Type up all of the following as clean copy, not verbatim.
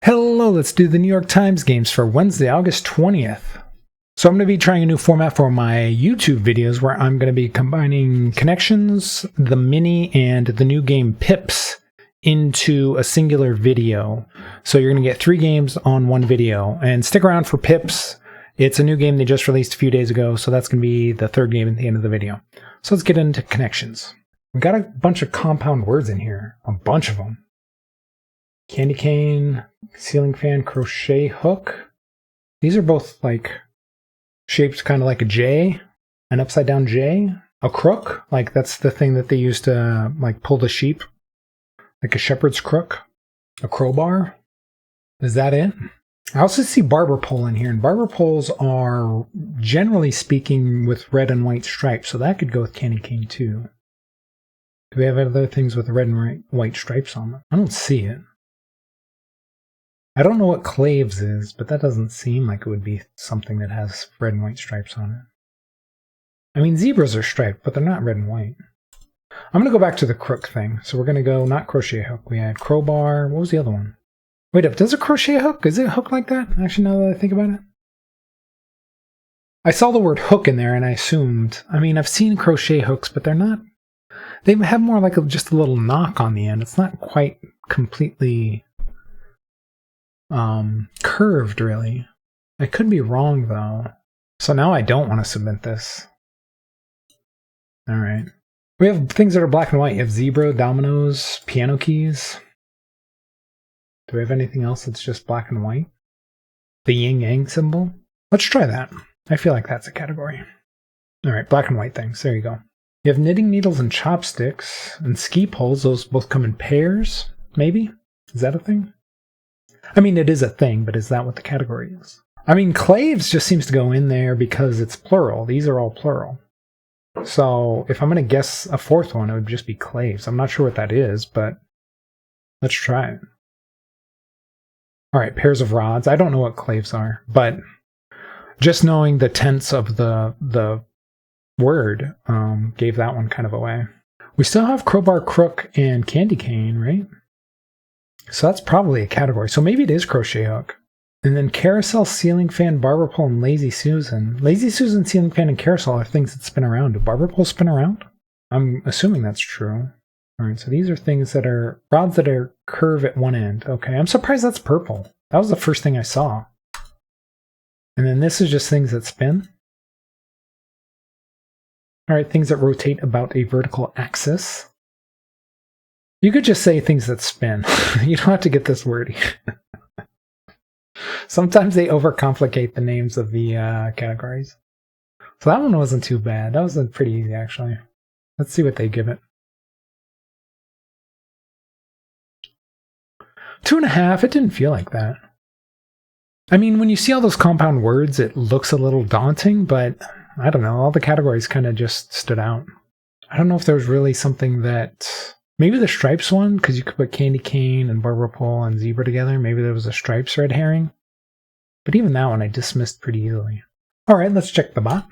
Hello, let's do the New York Times games for Wednesday, August 20th. So I'm going to be trying a new format for my YouTube videos where I'm going to be combining Connections, the mini, and the new game Pips into a singular video. So you're going to get 3 games on one video. And stick around for Pips. It's a new game they just released a few days ago, so that's going to be the 3rd game at the end of the video. So let's get into Connections. We got a bunch of compound words in here, a bunch of them. Candy cane, ceiling fan, crochet hook. These are both like shaped kind of like a J, an upside down J, a crook, like that's the thing that they use to like pull the sheep, like a shepherd's crook, a crowbar. Is that it? I also see barber pole in here, and barber poles are generally speaking with red and white stripes, so that could go with candy cane too. Do we have other things with red and white stripes on them? I don't see it. I don't know what claves is, but that doesn't seem like it would be something that has red and white stripes on it. I mean, zebras are striped, but they're not red and white. I'm going to go back to the crook thing. So we're going to go, not crochet hook. We had crowbar. What was the other one? Wait up, does a crochet hook? Is it a hook like that? Actually, now that I think about it. I saw the word hook in there and I assumed, I mean, I've seen crochet hooks, but they're not, they have more like just a little knock on the end. It's not quite completely curved, really. I could be wrong, though. So now I don't want to submit this. Alright. We have things that are black and white. You have zebra, dominoes, piano keys. Do we have anything else that's just black and white? The yin-yang symbol? Let's try that. I feel like that's a category. Alright, black and white things. There you go. You have knitting needles and chopsticks and ski poles. Those both come in pairs, maybe? Is that a thing? I mean, it is a thing, but is that what the category is? I mean, claves just seems to go in there because it's plural. These are all plural. So if I'm going to guess a 4th one, it would just be claves. I'm not sure what that is, but let's try it. All right, pairs of rods. I don't know what claves are, but just knowing the tense of the word gave that one kind of away. We still have crowbar, crook, and candy cane, right? So that's probably a category. So maybe it is crochet hook. And then carousel, ceiling fan, barber pole, and lazy Susan. Lazy Susan, ceiling fan, and carousel are things that spin around. Do barber poles spin around? I'm assuming that's true. All right, so these are things that are rods that are curve at one end. Okay, I'm surprised that's purple. That was the first thing I saw. And then this is just things that spin. All right, things that rotate about a vertical axis. You could just say things that spin. You don't have to get this wordy. Sometimes they overcomplicate the names of the categories. So that one wasn't too bad. That was pretty easy, actually. Let's see what they give it. 2.5. It didn't feel like that. I mean, when you see all those compound words, it looks a little daunting, but I don't know. All the categories kind of just stood out. I don't know if there was really something that... Maybe the stripes one, because you could put candy cane and barber pole and zebra together. Maybe there was a stripes red herring. But even that one I dismissed pretty easily. All right, let's check the bot.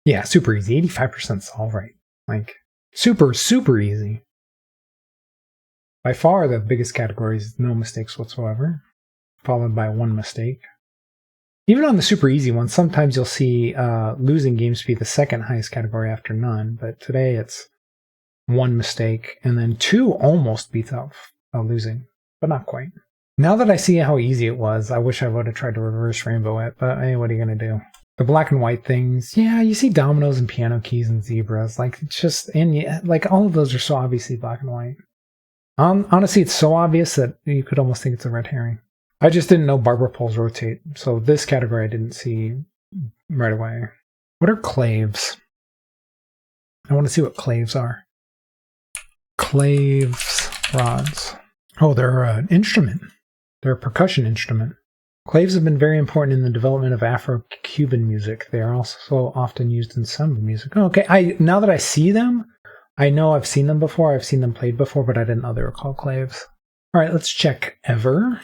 Yeah, super easy. 85% solve right. Like, super, super easy. By far the biggest category is no mistakes whatsoever, followed by 1 mistake. Even on the super easy ones, sometimes you'll see losing games be the 2nd highest category after none. But today it's 1 mistake, and then 2 almost beats out losing, but not quite. Now that I see how easy it was, I wish I would have tried to reverse rainbow it, but hey, what are you going to do? The black and white things, yeah, you see dominoes and piano keys and zebras, like it's just, and yeah, like all of those are so obviously black and white. Honestly, it's so obvious that you could almost think it's a red herring. I just didn't know barber poles rotate, so this category I didn't see right away. What are claves? I want to see what claves are. Claves, rods. Oh, they're an instrument. They're a percussion instrument. Claves have been very important in the development of Afro-Cuban music. They are also often used in samba music. Oh, okay, now that I see them, I know I've seen them before. I've seen them played before, but I didn't know they were called claves. All right, let's check ever.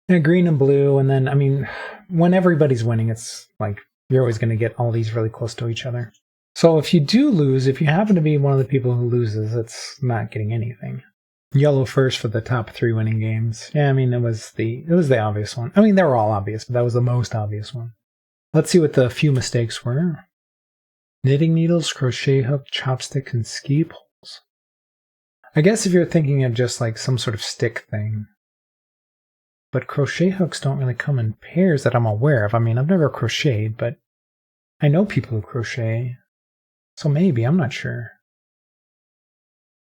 And green and blue, and then, I mean, when everybody's winning, it's like you're always going to get all these really close to each other. So if you do lose, if you happen to be one of the people who loses, it's not getting anything. Yellow first for the top 3 winning games. Yeah, I mean, it was the obvious one. I mean, they were all obvious, but that was the most obvious one. Let's see what the few mistakes were. Knitting needles, crochet hook, chopstick, and ski poles. I guess if you're thinking of just like some sort of stick thing. But crochet hooks don't really come in pairs that I'm aware of. I mean, I've never crocheted, but I know people who crochet. So maybe, I'm not sure.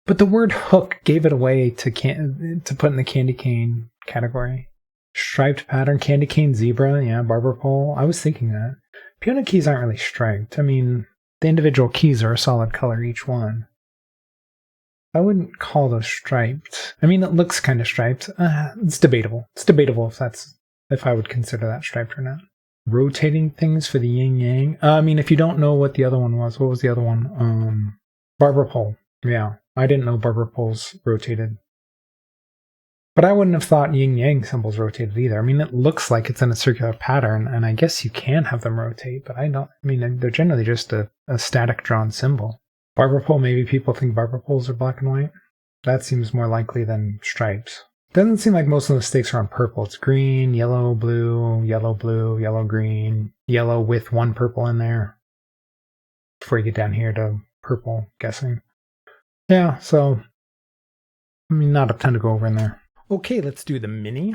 But the word hook gave it away to put in the candy cane category. Striped pattern, candy cane, zebra, yeah, barber pole. I was thinking that. Piano keys aren't really striped. I mean, the individual keys are a solid color each one. I wouldn't call those striped. I mean, it looks kind of striped. It's debatable. It's debatable if I would consider that striped or not. Rotating things for the yin yang. I mean, if you don't know what the other one was, what was the other one? Barber pole. Yeah, I didn't know barber poles rotated. But I wouldn't have thought yin-yang symbols rotated either. I mean, it looks like it's in a circular pattern, and I guess you can have them rotate, but I mean, they're generally just a static drawn symbol. Barber pole, maybe people think barber poles are black and white. That seems more likely than stripes. Doesn't seem like most of the mistakes are on purple. It's green, yellow, blue, yellow, green, yellow with one purple in there. Before you get down here to purple, guessing. Yeah, so, I mean, not a ton to go over in there. Okay, let's do the mini.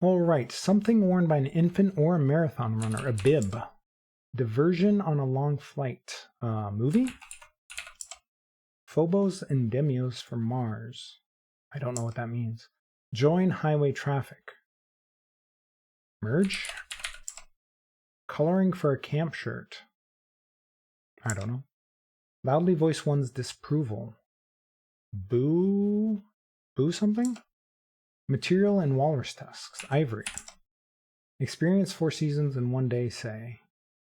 All right, something worn by an infant or a marathon runner, a bib. Diversion on a long flight. Movie? Phobos and Demios for Mars. I don't know what that means. Join highway traffic. Merge? Coloring for a camp shirt. I don't know. Loudly voice one's disapproval. Boo something? Material and walrus tusks. Ivory. Experience 4 seasons in 1 day, say.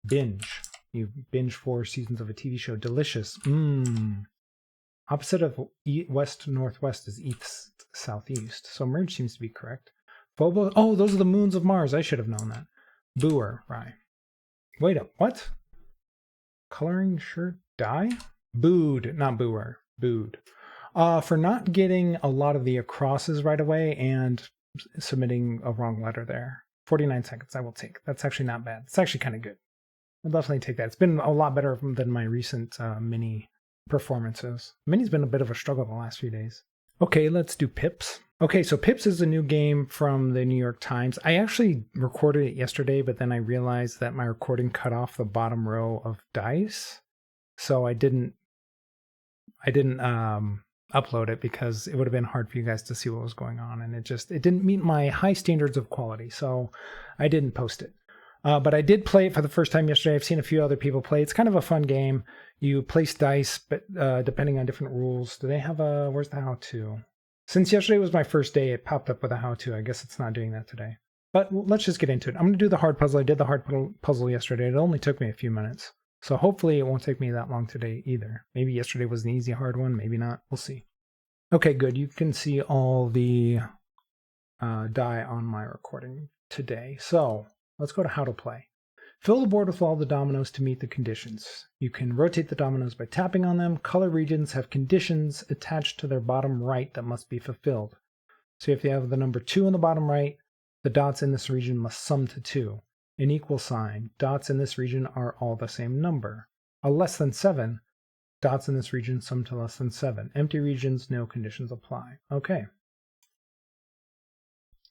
Binge. You binge 4 seasons of a TV show. Delicious. Opposite of west-northwest is east-southeast. So merge seems to be correct. Phobos. Oh, those are the moons of Mars. I should have known that. Booer. Right. Wait up. What? Coloring shirt. Dye? Booed. Not booer. Booed. For not getting a lot of the acrosses right away and submitting a wrong letter there. 49 seconds I will take. That's actually not bad. It's actually kind of good. I'll definitely take that. It's been a lot better than my recent mini performances. Mini's been a bit of a struggle the last few days. Okay, let's do Pips. Okay, so Pips is a new game from the New York Times. I actually recorded it yesterday, but then I realized that my recording cut off the bottom row of dice. So I didn't upload it because it would have been hard for you guys to see what was going on, and it didn't meet my high standards of quality, so I didn't post it. But I did play it for the first time yesterday. I've seen a few other people play. It's kind of a fun game. You place dice, but depending on different rules. Do they have where's the how-to? Since yesterday was my first day, it popped up with a how-to. I guess it's not doing that today. But let's just get into it. I'm going to do the hard puzzle. I did the hard puzzle yesterday. It only took me a few minutes. So hopefully it won't take me that long today either. Maybe yesterday was an easy hard one. Maybe not. We'll see. Okay, good. You can see all the die on my recording today. So let's go to how to play. Fill the board with all the dominoes to meet the conditions. You can rotate the dominoes by tapping on them. Color regions have conditions attached to their bottom right that must be fulfilled. So if you have the number 2 on the bottom right, the dots in this region must sum to 2. An equal sign. Dots in this region are all the same number. A less than 7. Dots in this region sum to less than 7. Empty regions, no conditions apply. Okay.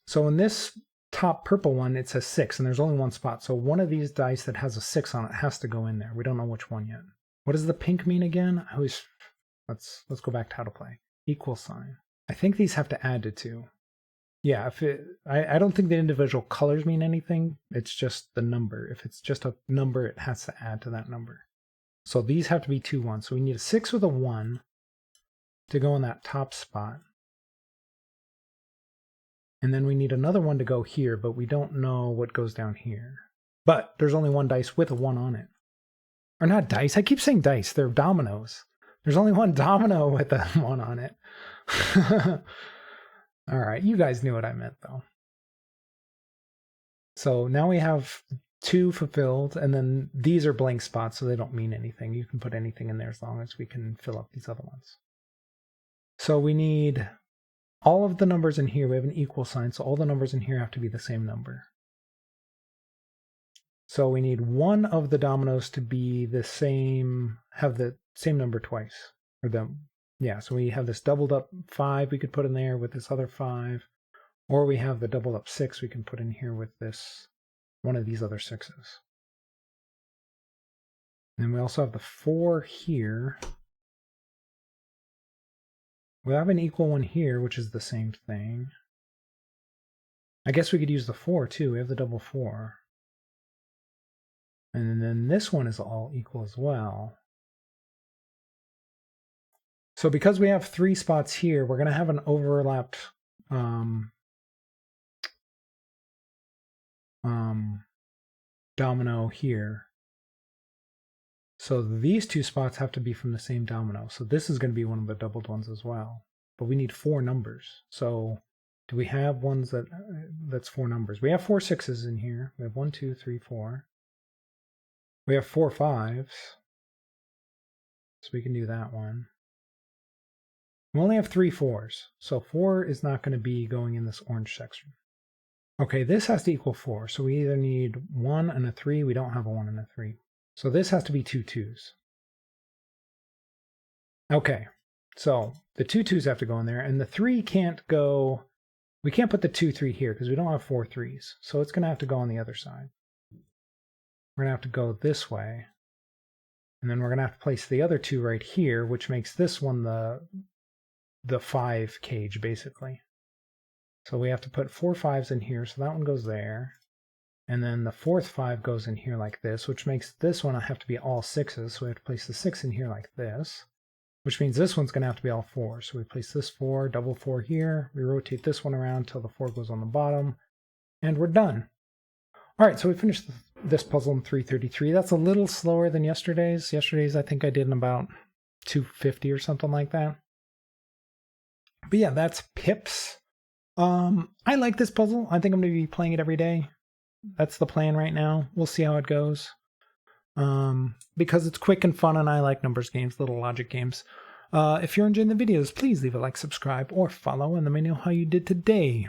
So in this top purple one, it says 6, and there's only one spot. So one of these dice that has a 6 on it has to go in there. We don't know which one yet. What does the pink mean again? Let's go back to how to play. Equal sign. I think these have to add to 2. Yeah, I don't think the individual colors mean anything. It's just the number. If it's just a number, it has to add to that number. So these have to be 2 1s. So we need a 6 with a 1 to go in that top spot. And then we need another 1 to go here, but we don't know what goes down here. But there's only one dice with a 1 on it. Or not dice. I keep saying dice. They're dominoes. There's only one domino with a 1 on it. All right, you guys knew what I meant, though. So now we have 2 fulfilled, and then these are blank spots, so they don't mean anything. You can put anything in there as long as we can fill up these other ones. So we need all of the numbers in here. We have an equal sign, so all the numbers in here have to be the same number. So we need one of the dominoes to be the same, have the same number twice. Yeah, so we have this doubled up 5 we could put in there with this other 5. Or we have the doubled up 6 we can put in here with this, one of these other 6s. And we also have the 4 here. We have an equal one here, which is the same thing. I guess we could use the 4 too. We have the double 4. And then this one is all equal as well. So because we have 3 spots here, we're going to have an overlapped domino here. So these 2 spots have to be from the same domino. So this is going to be one of the doubled ones as well. But we need 4 numbers. So do we have ones that's 4 numbers? We have 4 6s in here. We have 1, 2, 3, 4. We have 4 5s. So we can do that one. We only have 3 4s. So 4 is not going to be going in this orange section. Okay, this has to equal 4. So we either need 1 and a 3. We don't have a 1 and a 3. So this has to be 2 2s. Okay, so the 2 2s have to go in there, and the 3 can't go. We can't put the 2 3 here because we don't have 4 3s. So it's going to have to go on the other side. We're going to have to go this way. And then we're going to have to place the other 2 right here, which makes this one the 5 cage, basically. So we have to put 4 5s in here, so that one goes there. And then the 4th 5 goes in here like this, which makes this one have to be all 6s. So we have to place the 6 in here like this, which means this one's going to have to be all 4s. So we place this 4, double 4 here. We rotate this one around until the 4 goes on the bottom, and we're done. All right, so we finished this puzzle in 3:33. That's a little slower than yesterday's. Yesterday's, I think I did in about 2:50 or something like that. But yeah, that's Pips. I like this puzzle. I think I'm going to be playing it every day. That's the plan right now. We'll see how it goes. Because it's quick and fun, and I like numbers games, little logic games. If you're enjoying the videos, please leave a like, subscribe, or follow, and let me know how you did today.